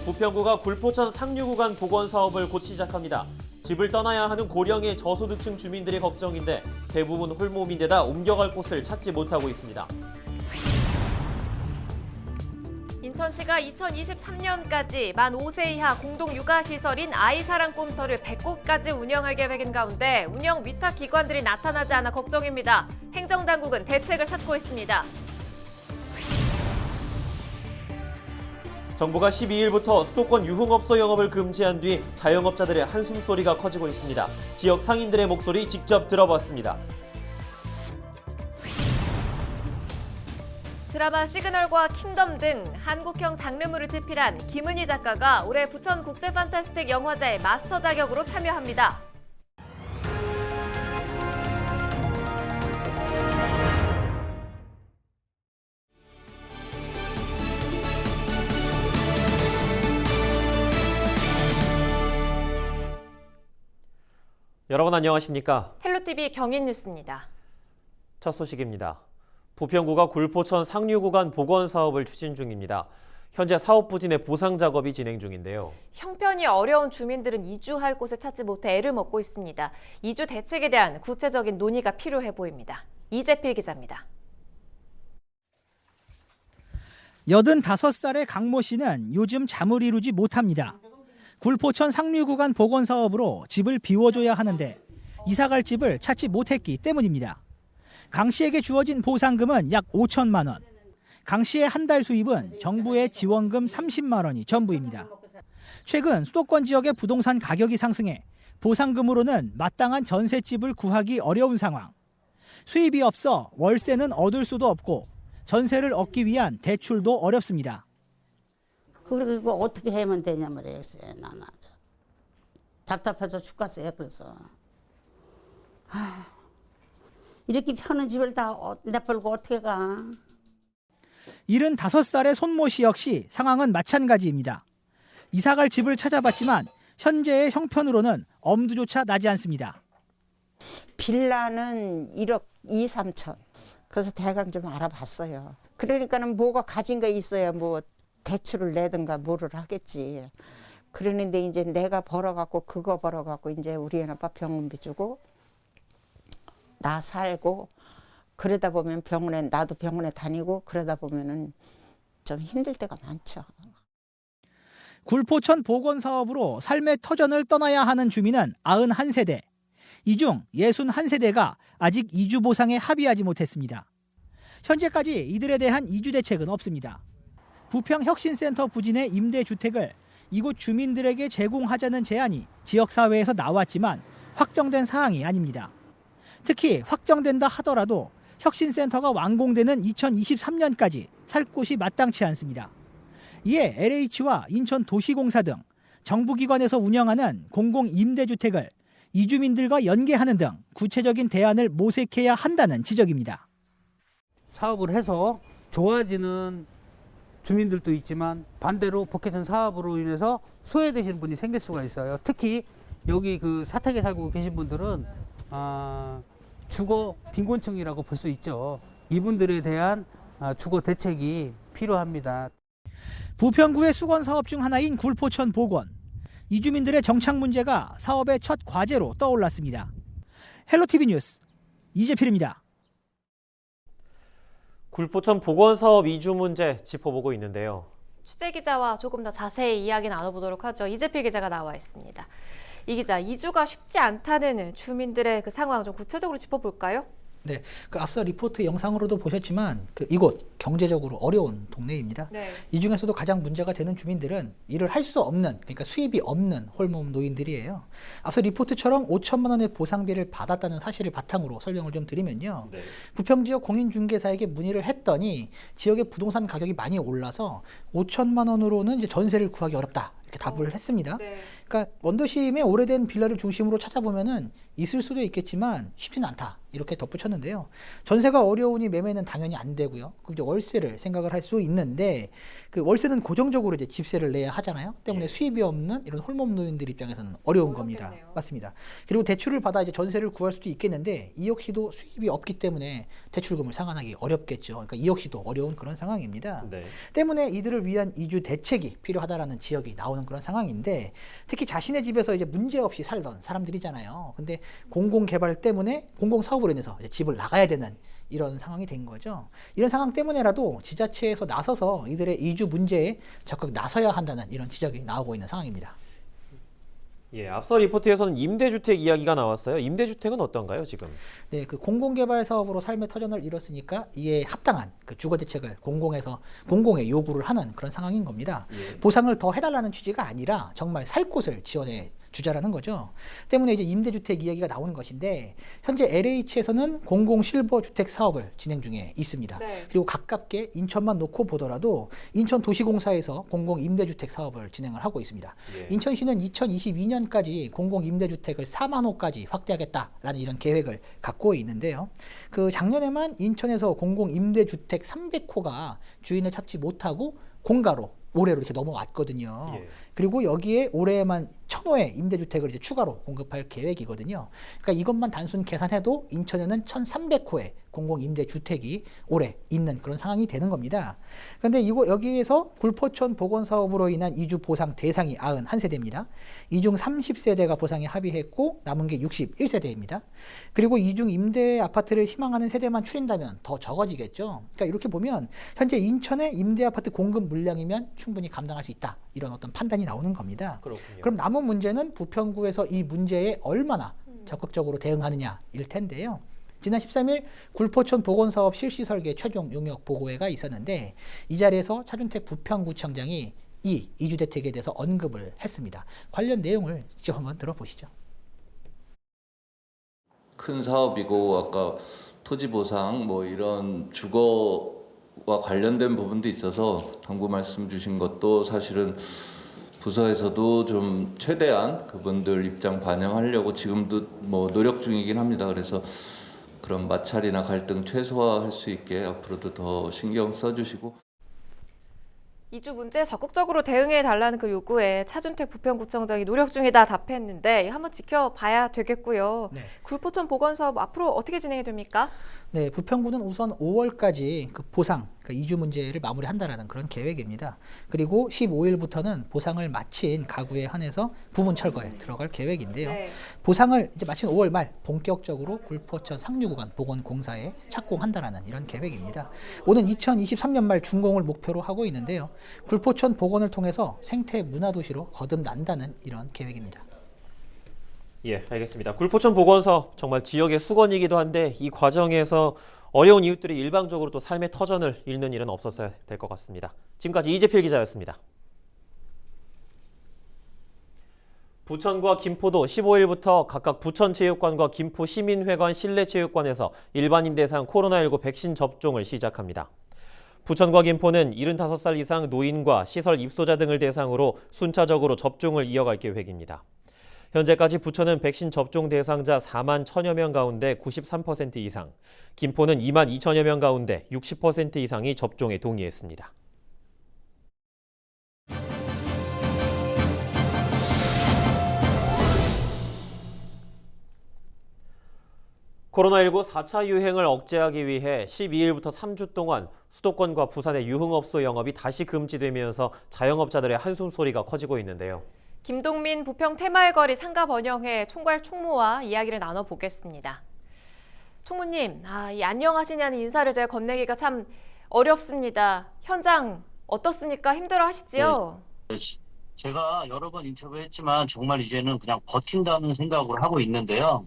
부평구가 굴포천 상류 구간 복원 사업을 곧 시작합니다. 집을 떠나야 하는 고령의 저소득층 주민들의 걱정인데 대부분 홀몸인데다 옮겨갈 곳을 찾지 못하고 있습니다. 인천시가 2023년까지 만 5세 이하 공동 육아시설인 아이사랑 꿈터를 100곳까지 운영할 계획인 가운데 운영 위탁 기관들이 나타나지 않아 걱정입니다. 행정당국은 대책을 찾고 있습니다. 정부가 12일부터 수도권 유흥업소 영업을 금지한 뒤 자영업자들의 한숨 소리가 커지고 있습니다. 지역 상인들의 목소리 직접 들어봤습니다. 드라마 시그널과 킹덤 등 한국형 장르물을 집필한 김은희 작가가 올해 부천 국제 판타스틱 영화제 마스터 자격으로 참여합니다. 여러분 안녕하십니까? 헬로티비 경인뉴스입니다. 첫 소식입니다. 부평구가 굴포천 상류 구간 복원 사업을 추진 중입니다. 현재 사업 부진의 보상 작업이 진행 중인데요. 형편이 어려운 주민들은 이주할 곳을 찾지 못해 애를 먹고 있습니다. 이주 대책에 대한 구체적인 논의가 필요해 보입니다. 이재필 기자입니다. 85살의 강모 씨는 요즘 잠을 이루지 못합니다. 굴포천 상류 구간 복원 사업으로 집을 비워줘야 하는데 이사갈 집을 찾지 못했기 때문입니다. 강 씨에게 주어진 보상금은 약 5천만 원. 강 씨의 한 달 수입은 정부의 지원금 30만 원이 전부입니다. 최근 수도권 지역의 부동산 가격이 상승해 보상금으로는 마땅한 전셋집을 구하기 어려운 상황. 수입이 없어 월세는 얻을 수도 없고 전세를 얻기 위한 대출도 어렵습니다. 그리고 어떻게 하면 되냐 말이었어요. 나는 아주 답답해서 죽겠어요. 그래서 이렇게 편한 집을 다 내버리고 어떻게 가. 75살의 손모 씨 역시 상황은 마찬가지입니다. 이사갈 집을 찾아봤지만 현재의 형편으로는 엄두조차 나지 않습니다. 빌라는 1억 2, 3천. 그래서 대강 좀 알아봤어요. 그러니까는 뭐가 가진 거 있어야 뭐 대출을 내든가 뭐를 하겠지. 그러는데 이제 내가 벌어갖고 그거 벌어갖고 이제 우리 애 아빠 병원비 주고 나 살고 그러다 보면 나도 병원에 다니고 그러다 보면은 좀 힘들 때가 많죠. 굴포천 복원 사업으로 삶의 터전을 떠나야 하는 주민은 91세대. 이 중 61세대가 아직 이주 보상에 합의하지 못했습니다. 현재까지 이들에 대한 이주 대책은 없습니다. 부평혁신센터 부진의 임대주택을 이곳 주민들에게 제공하자는 제안이 지역사회에서 나왔지만 확정된 사항이 아닙니다. 특히 확정된다 하더라도 혁신센터가 완공되는 2023년까지 살 곳이 마땅치 않습니다. 이에 LH와 인천도시공사 등 정부기관에서 운영하는 공공임대주택을 이주민들과 연계하는 등 구체적인 대안을 모색해야 한다는 지적입니다. 사업을 해서 좋아지는 주민들도 있지만 반대로 복회천 사업으로 인해서 소외되시는 분이 생길 수가 있어요. 특히 여기 그 사택에 살고 계신 분들은 주거 빈곤층이라고 볼 수 있죠. 이분들에 대한 주거 대책이 필요합니다. 부평구의 수건 사업 중 하나인 굴포천 복원. 이주민들의 정착 문제가 사업의 첫 과제로 떠올랐습니다. 헬로티비 뉴스 이재필입니다. 굴포천 복원 사업 이주 문제 짚어보고 있는데요. 취재 기자와 조금 더 자세히 이야기 나눠보도록 하죠. 이재필 기자가 나와 있습니다. 이 기자, 이주가 쉽지 않다는 주민들의 그 상황 좀 구체적으로 짚어볼까요? 네, 그 앞서 리포트 영상으로도 보셨지만 이곳 경제적으로 어려운 동네입니다. 네. 이 중에서도 가장 문제가 되는 주민들은 일을 할 수 없는, 그러니까 수입이 없는 홀몸 노인들이에요. 앞서 리포트처럼 5천만 원의 보상비를 받았다는 사실을 바탕으로 설명을 좀 드리면요. 네. 부평 지역 공인중개사에게 문의를 했더니 지역의 부동산 가격이 많이 올라서 5천만 원으로는 이제 전세를 구하기 어렵다 이렇게 답을 했습니다. 네. 그러니까 원더심의 오래된 빌라를 중심으로 찾아보면은 있을 수도 있겠지만 쉽지는 않다. 이렇게 덧붙였는데요. 전세가 어려우니 매매는 당연히 안 되고요. 그럼 이제 월세를 생각을 할 수 있는데 그 월세는 고정적으로 이제 집세를 내야 하잖아요. 때문에 수입이 없는 이런 홀몸 노인들 입장에서는 어려운 겁니다. 어렵겠네요. 맞습니다. 그리고 대출을 받아 이제 전세를 구할 수도 있겠는데 이 역시도 수입이 없기 때문에 대출금을 상환하기 어렵겠죠. 그러니까 이 역시도 어려운 그런 상황입니다. 네. 때문에 이들을 위한 이주 대책이 필요하다라는 지역이 나오는 그런 상황인데 특히 자신의 집에서 이제 문제 없이 살던 사람들이잖아요. 근데 공공개발 때문에 공공사업으로 인해서 이제 집을 나가야 되는 이런 상황이 된 거죠. 이런 상황 때문에라도 지자체에서 나서서 이들의 이주 문제에 적극 나서야 한다는 이런 지적이 나오고 있는 상황입니다. 예, 앞서 리포트에서는 임대주택 이야기가 나왔어요. 임대주택은 어떤가요, 지금? 네, 그 공공개발 사업으로 삶의 터전을 이뤘으니까 이에 합당한 그 주거 대책을 공공에 요구를 하는 그런 상황인 겁니다. 예. 보상을 더 해달라는 취지가 아니라 정말 살 곳을 지원해 주자라는 거죠. 때문에 이제 임대주택 이야기가 나오는 것인데 현재 LH에서는 공공 실버 주택 사업을 진행 중에 있습니다. 네. 그리고 가깝게 인천만 놓고 보더라도 인천 도시공사에서 공공 임대주택 사업을 진행을 하고 있습니다. 예. 인천시는 2022년까지 공공 임대주택을 4만 호까지 확대하겠다라는 이런 계획을 갖고 있는데요. 그 작년에만 인천에서 공공 임대주택 300호가 주인을 찾지 못하고 공가로 올해로 이렇게 넘어왔거든요. 예. 그리고 여기에 올해에만 1,000호의 임대주택을 이제 추가로 공급할 계획이거든요. 그러니까 이것만 단순 계산해도 인천에는 1,300호의 공공 임대주택이 올해 있는 그런 상황이 되는 겁니다. 그런데 여기에서 굴포천 복원사업으로 인한 이주 보상 대상이 91세대입니다. 이 중 30세대가 보상에 합의했고 남은 게 61세대입니다. 그리고 이 중 임대 아파트를 희망하는 세대만 추린다면 더 적어지겠죠. 그러니까 이렇게 보면 현재 인천의 임대 아파트 공급 물량이면 충분히 감당할 수 있다. 이런 어떤 판단이 나오는 겁니다. 그렇군요. 그럼 남은 문제는 부평구에서 이 문제에 얼마나 적극적으로 대응하느냐일 텐데요. 지난 13일 굴포천 보건사업 실시 설계 최종 용역 보고회가 있었는데 이 자리에서 차준택 부평구청장이 이 이주대책에 대해서 언급을 했습니다. 관련 내용을 직접 한번 들어보시죠. 큰 사업이고 아까 토지 보상 뭐 이런 주거와 관련된 부분도 있어서 당부 말씀 주신 것도 사실은 부서에서도 좀 최대한 그분들 입장 반영하려고 지금도 뭐 노력 중이긴 합니다. 그래서 그런 마찰이나 갈등 최소화할 수 있게 앞으로도 더 신경 써주시고. 이주 문제에 적극적으로 대응해 달라는 그 요구에 차준택 부평구청장이 노력 중이다 답했는데 한번 지켜봐야 되겠고요. 네. 굴포천 보건사업 앞으로 어떻게 진행이 됩니까? 네, 부평구는 우선 5월까지 그 보상, 그러니까 이주 문제를 마무리한다라는 그런 계획입니다. 그리고 15일부터는 보상을 마친 가구에 한해서 부분 철거에 들어갈 계획인데요. 네. 보상을 이제 마친 5월 말 본격적으로 굴포천 상류 구간 보건공사에 착공한다라는 이런 계획입니다. 오는 2023년 말 준공을 목표로 하고 있는데요. 굴포천 복원을 통해서 생태 문화도시로 거듭난다는 이런 계획입니다. 예, 알겠습니다. 굴포천 보건사업 정말 지역의 수건이기도 한데 이 과정에서 어려운 이웃들이 일방적으로 또 삶의 터전을 잃는 일은 없었어야 될 것 같습니다. 지금까지 이재필 기자였습니다. 부천과 김포도 15일부터 각각 부천체육관과 김포시민회관 실내체육관에서 일반인 대상 코로나19 백신 접종을 시작합니다. 부천과 김포는 75살 이상 노인과 시설 입소자 등을 대상으로 순차적으로 접종을 이어갈 계획입니다. 현재까지 부천은 백신 접종 대상자 4만 1천여 명 가운데 93% 이상, 김포는 2만 2천여 명 가운데 60% 이상이 접종에 동의했습니다. 코로나19 4차 유행을 억제하기 위해 12일부터 3주 동안 수도권과 부산의 유흥업소 영업이 다시 금지되면서 자영업자들의 한숨소리가 커지고 있는데요. 김동민 부평 테마의거리 상가번영회 총괄 총무와 이야기를 나눠보겠습니다. 총무님, 이 안녕하시냐는 인사를 제가 건네기가 참 어렵습니다. 현장 어떻습니까? 힘들어하시지요? 제가 여러 번 인터뷰했지만 정말 이제는 그냥 버틴다는 생각으로 하고 있는데요.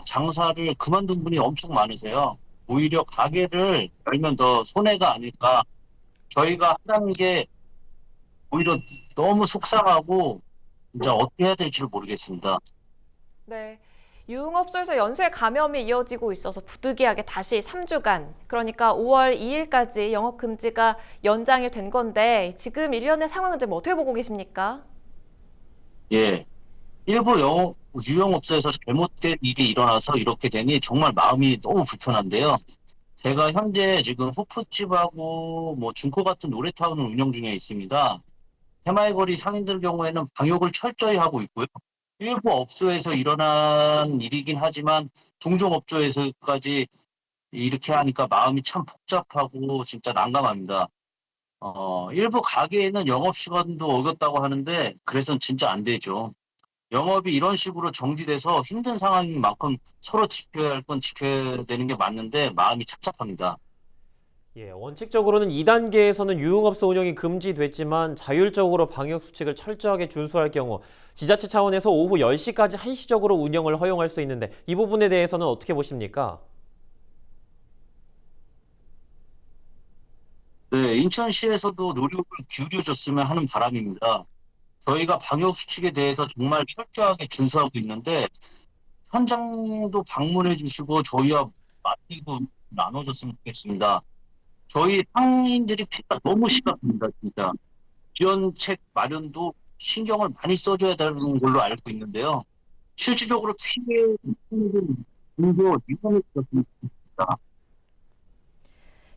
장사를 그만둔 분이 엄청 많으세요. 오히려 가게를 열면 더 손해가 아닐까. 저희가 하라는 게 오히려 너무 속상하고 진짜 어떻게 해야 될지 모르겠습니다. 네. 유흥업소에서 연쇄 감염이 이어지고 있어서 부득이하게 다시 3주간, 그러니까 5월 2일까지 영업 금지가 연장이 된 건데 지금 일련의 상황은 좀 어떻게 보고 계십니까? 예. 일부 유흥업소에서 잘못된 일이 일어나서 이렇게 되니 정말 마음이 너무 불편한데요. 제가 현재 지금 호프집하고 뭐 중코 같은 노래타운을 운영 중에 있습니다. 테마의 거리 상인들 경우에는 방역을 철저히 하고 있고요. 일부 업소에서 일어난 일이긴 하지만 동종업소에서까지 이렇게 하니까 마음이 참 복잡하고 진짜 난감합니다. 일부 가게에는 영업시간도 어겼다고 하는데 그래서는 진짜 안 되죠. 영업이 이런 식으로 정지돼서 힘든 상황인 만큼 서로 지켜야 할 건 지켜야 되는 게 맞는데 마음이 착잡합니다. 예, 원칙적으로는 2단계에서는 유흥업소 운영이 금지됐지만 자율적으로 방역 수칙을 철저하게 준수할 경우 지자체 차원에서 오후 10시까지 한시적으로 운영을 허용할 수 있는데 이 부분에 대해서는 어떻게 보십니까? 네, 인천시에서도 노력을 기울여줬으면 하는 바람입니다. 저희가 방역 수칙에 대해서 정말 철저하게 준수하고 있는데 현장도 방문해 주시고 저희와 맞대고 나눠줬으면 좋겠습니다. 저희 상인들이 피해가 너무 심각합니다, 진짜. 지원책 마련도 신경을 많이 써줘야 되는 걸로 알고 있는데요. 실질적으로 피해 분도 유명해졌습니다.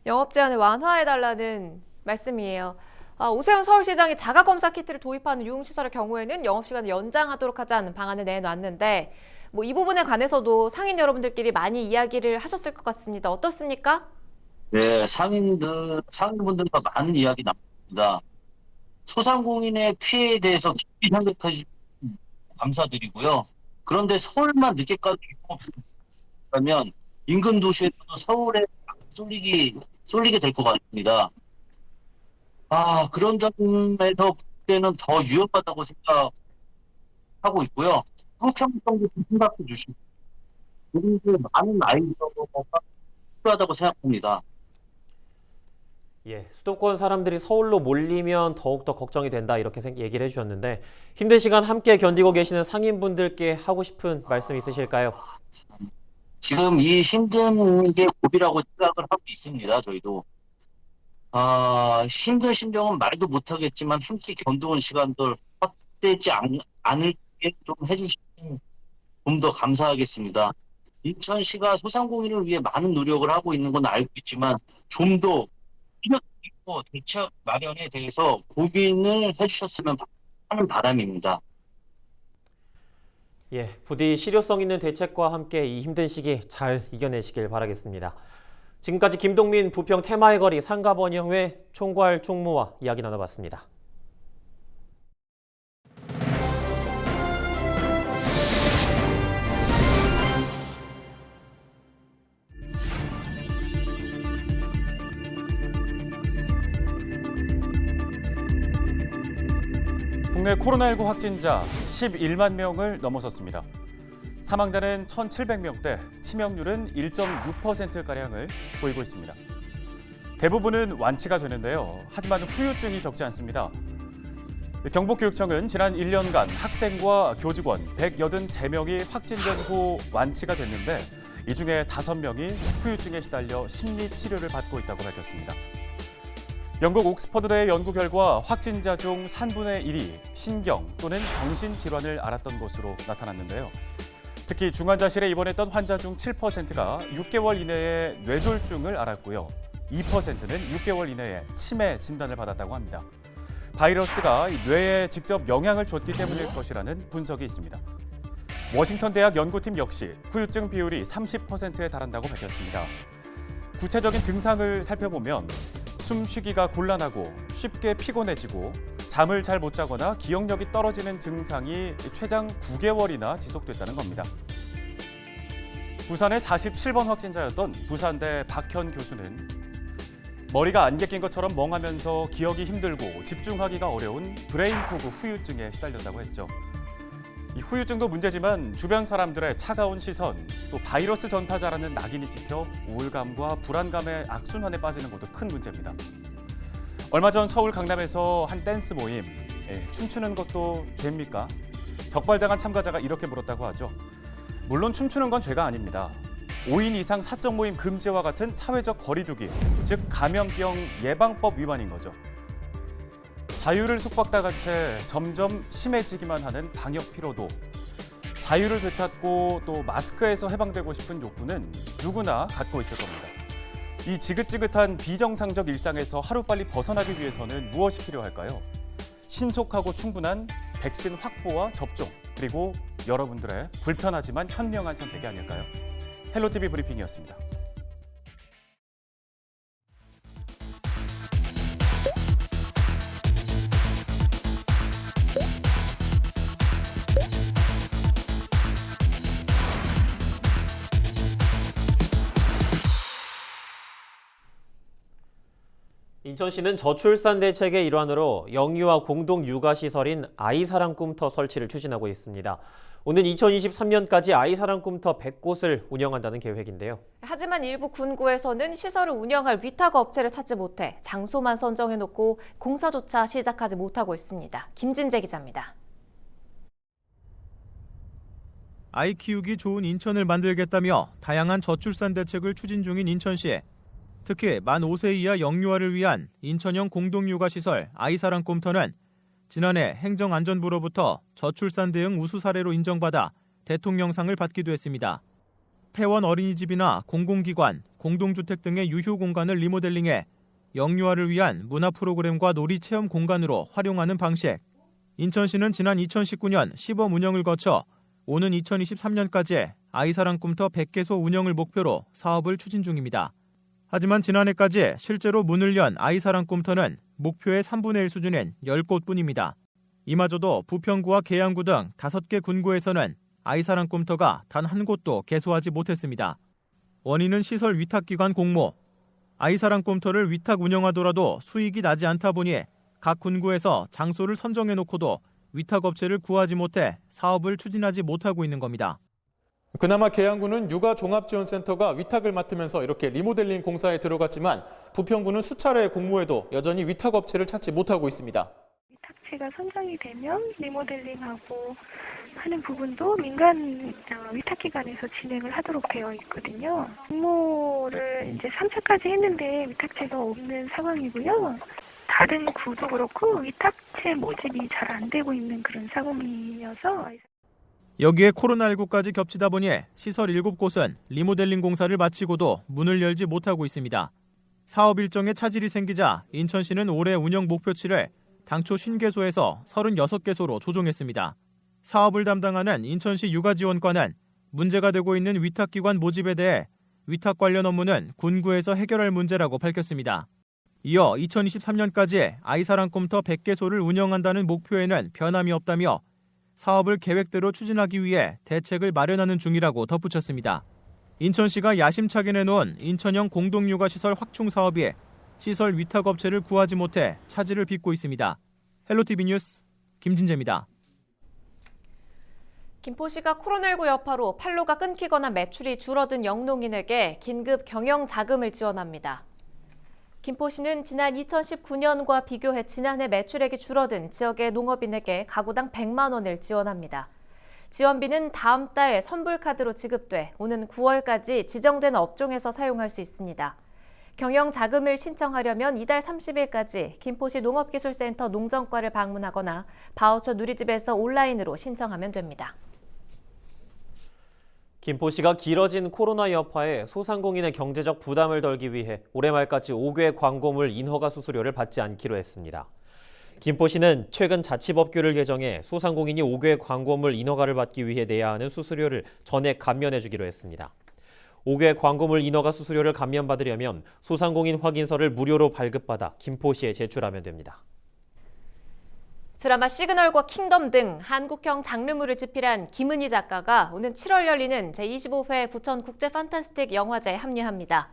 영업 제한을 완화해달라는 말씀이에요. 오세훈 서울시장이 자가검사 키트를 도입하는 유흥시설의 경우에는 영업시간을 연장하도록 하자는 방안을 내놨는데 뭐 이 부분에 관해서도 상인 여러분들끼리 많이 이야기를 하셨을 것 같습니다. 어떻습니까? 네, 상인분들과 많은 이야기 나눕니다. 소상공인의 피해에 대해서 깊이 생각해 주셔서 감사드리고요. 그런데 서울만 늦게까지 유흥업소라면 인근 도시에서도 서울에 쏠리게 될 것 같습니다. 그런 점에서 볼 때는 더 위험하다고 생각하고 있고요. 형평성도 좀 생각해 주시고, 그리고 많은 아이디어가 필요하다고 생각합니다. 예, 수도권 사람들이 서울로 몰리면 더욱더 걱정이 된다 이렇게 얘기를 해주셨는데 힘든 시간 함께 견디고 계시는 상인분들께 하고 싶은 말씀 있으실까요? 지금 이 힘든 게 고비라고 생각을 하고 있습니다. 저희도. 힘든 심정은 말도 못하겠지만 함께 견뎌온 시간들 헛되지 않을게 좀 해주시면 좀 더 감사하겠습니다. 인천시가 소상공인을 위해 많은 노력을 하고 있는 건 알고 있지만 좀 더 있고 대책 마련에 대해서 고민을 해주셨으면 하는 바람입니다. 예, 부디 실효성 있는 대책과 함께 이 힘든 시기 잘 이겨내시길 바라겠습니다. 지금까지 김동민 부평 테마의 거리 상가번영회 총괄 총무와 이야기 나눠봤습니다. 국내 코로나19 확진자 11만 명을 넘어섰습니다. 사망자는 1,700명대, 치명률은 1.6%가량을 보이고 있습니다. 대부분은 완치가 되는데요. 하지만 후유증이 적지 않습니다. 경북교육청은 지난 1년간 학생과 교직원 183명이 확진된 후 완치가 됐는데 이 중에 5명이 후유증에 시달려 심리치료를 받고 있다고 밝혔습니다. 영국 옥스퍼드대의 연구 결과 확진자 중 3분의 1이 신경 또는 정신질환을 앓았던 것으로 나타났는데요. 특히 중환자실에 입원했던 환자 중 7%가 6개월 이내에 뇌졸중을 앓았고요. 2%는 6개월 이내에 치매 진단을 받았다고 합니다. 바이러스가 뇌에 직접 영향을 줬기 때문일 것이라는 분석이 있습니다. 워싱턴 대학 연구팀 역시 후유증 비율이 30%에 달한다고 밝혔습니다. 구체적인 증상을 살펴보면 숨쉬기가 곤란하고 쉽게 피곤해지고 잠을 잘 못 자거나 기억력이 떨어지는 증상이 최장 9개월이나 지속됐다는 겁니다. 부산의 47번 확진자였던 부산대 박현 교수는 머리가 안개 낀 것처럼 멍하면서 기억이 힘들고 집중하기가 어려운 브레인 포그 후유증에 시달렸다고 했죠. 이 후유증도 문제지만 주변 사람들의 차가운 시선, 또 바이러스 전파자라는 낙인이 찍혀 우울감과 불안감의 악순환에 빠지는 것도 큰 문제입니다. 얼마 전 서울 강남에서 한 댄스 모임, 춤추는 것도 죄입니까? 적발당한 참가자가 이렇게 물었다고 하죠. 물론 춤추는 건 죄가 아닙니다. 5인 이상 사적 모임 금지와 같은 사회적 거리두기, 즉 감염병 예방법 위반인 거죠. 자유를 속박당한 채 점점 심해지기만 하는 방역 피로도. 자유를 되찾고 또 마스크에서 해방되고 싶은 욕구는 누구나 갖고 있을 겁니다. 이 지긋지긋한 비정상적 일상에서 하루빨리 벗어나기 위해서는 무엇이 필요할까요? 신속하고 충분한 백신 확보와 접종, 그리고 여러분들의 불편하지만 현명한 선택이 아닐까요? 헬로티비 브리핑이었습니다. 인천시는 저출산 대책의 일환으로 영유아 공동 육아시설인 아이사랑 꿈터 설치를 추진하고 있습니다. 오는 2023년까지 아이사랑 꿈터 100곳을 운영한다는 계획인데요. 하지만 일부 군구에서는 시설을 운영할 위탁 업체를 찾지 못해 장소만 선정해놓고 공사조차 시작하지 못하고 있습니다. 김진재 기자입니다. 아이 키우기 좋은 인천을 만들겠다며 다양한 저출산 대책을 추진 중인 인천시. 특히 만 5세 이하 영유아를 위한 인천형 공동육아시설 아이사랑 꿈터는 지난해 행정안전부로부터 저출산 대응 우수 사례로 인정받아 대통령상을 받기도 했습니다. 폐원 어린이집이나 공공기관, 공동주택 등의 유휴 공간을 리모델링해 영유아를 위한 문화 프로그램과 놀이 체험 공간으로 활용하는 방식. 인천시는 지난 2019년 시범 운영을 거쳐 오는 2023년까지 아이사랑 꿈터 100개소 운영을 목표로 사업을 추진 중입니다. 하지만 지난해까지 실제로 문을 연 아이사랑 꿈터는 목표의 3분의 1 수준인 10곳뿐입니다. 이마저도 부평구와 계양구 등 5개 군구에서는 아이사랑 꿈터가 단 한 곳도 개소하지 못했습니다. 원인은 시설 위탁기관 공모. 아이사랑 꿈터를 위탁 운영하더라도 수익이 나지 않다 보니 각 군구에서 장소를 선정해놓고도 위탁업체를 구하지 못해 사업을 추진하지 못하고 있는 겁니다. 그나마 계양구는 육아종합지원센터가 위탁을 맡으면서 이렇게 리모델링 공사에 들어갔지만 부평구는 수차례 공모해도 여전히 위탁업체를 찾지 못하고 있습니다. 위탁체가 선정이 되면 리모델링하고 하는 부분도 민간 위탁기관에서 진행을 하도록 되어 있거든요. 공모를 이제 3차까지 했는데 위탁체가 없는 상황이고요. 다른 구도 그렇고 위탁체 모집이 잘 안 되고 있는 그런 상황이어서 여기에 코로나19까지 겹치다 보니 시설 7곳은 리모델링 공사를 마치고도 문을 열지 못하고 있습니다. 사업 일정에 차질이 생기자 인천시는 올해 운영 목표치를 당초 50개소에서 36개소로 조정했습니다. 사업을 담당하는 인천시 육아지원과는 문제가 되고 있는 위탁기관 모집에 대해 위탁 관련 업무는 군구에서 해결할 문제라고 밝혔습니다. 이어 2023년까지 아이사랑 꿈터 100개소를 운영한다는 목표에는 변함이 없다며 사업을 계획대로 추진하기 위해 대책을 마련하는 중이라고 덧붙였습니다. 인천시가 야심차게 내놓은 인천형 공동육아시설 확충 사업이 시설 위탁업체를 구하지 못해 차질을 빚고 있습니다. 헬로티비 뉴스 김진재입니다. 김포시가 코로나19 여파로 판로가 끊기거나 매출이 줄어든 영농인에게 긴급 경영 자금을 지원합니다. 김포시는 지난 2019년과 비교해 지난해 매출액이 줄어든 지역의 농업인에게 가구당 100만 원을 지원합니다. 지원비는 다음 달 선불카드로 지급돼 오는 9월까지 지정된 업종에서 사용할 수 있습니다. 경영 자금을 신청하려면 이달 30일까지 김포시 농업기술센터 농정과를 방문하거나 바우처 누리집에서 온라인으로 신청하면 됩니다. 김포시가 길어진 코로나 여파에 소상공인의 경제적 부담을 덜기 위해 올해 말까지 5개 광고물 인허가 수수료를 받지 않기로 했습니다. 김포시는 최근 자치법규를 개정해 소상공인이 5개 광고물 인허가를 받기 위해 내야 하는 수수료를 전액 감면해주기로 했습니다. 5개 광고물 인허가 수수료를 감면받으려면 소상공인 확인서를 무료로 발급받아 김포시에 제출하면 됩니다. 드라마 시그널과 킹덤 등 한국형 장르물을 집필한 김은희 작가가 오는 7월 열리는 제25회 부천 국제 판타스틱 영화제에 합류합니다.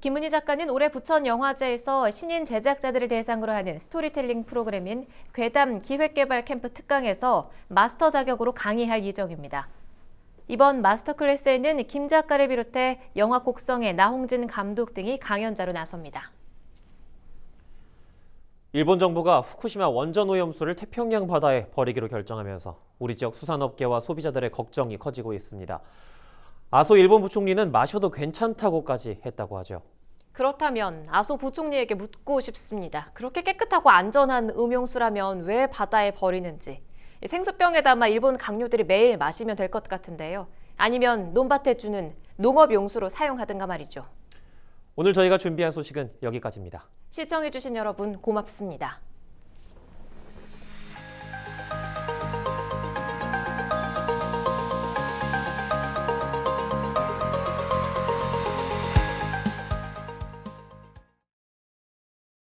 김은희 작가는 올해 부천 영화제에서 신인 제작자들을 대상으로 하는 스토리텔링 프로그램인 괴담 기획개발 캠프 특강에서 마스터 자격으로 강의할 예정입니다. 이번 마스터 클래스에는 김 작가를 비롯해 영화 곡성의 나홍진 감독 등이 강연자로 나섭니다. 일본 정부가 후쿠시마 원전 오염수를 태평양 바다에 버리기로 결정하면서 우리 지역 수산업계와 소비자들의 걱정이 커지고 있습니다. 아소 일본 부총리는 마셔도 괜찮다고까지 했다고 하죠. 그렇다면 아소 부총리에게 묻고 싶습니다. 그렇게 깨끗하고 안전한 음용수라면 왜 바다에 버리는지. 생수병에 담아 일본 강요들이 매일 마시면 될 것 같은데요. 아니면 논밭에 주는 농업용수로 사용하든가 말이죠. 오늘 저희가 준비한 소식은 여기까지입니다. 시청해주신 여러분 고맙습니다.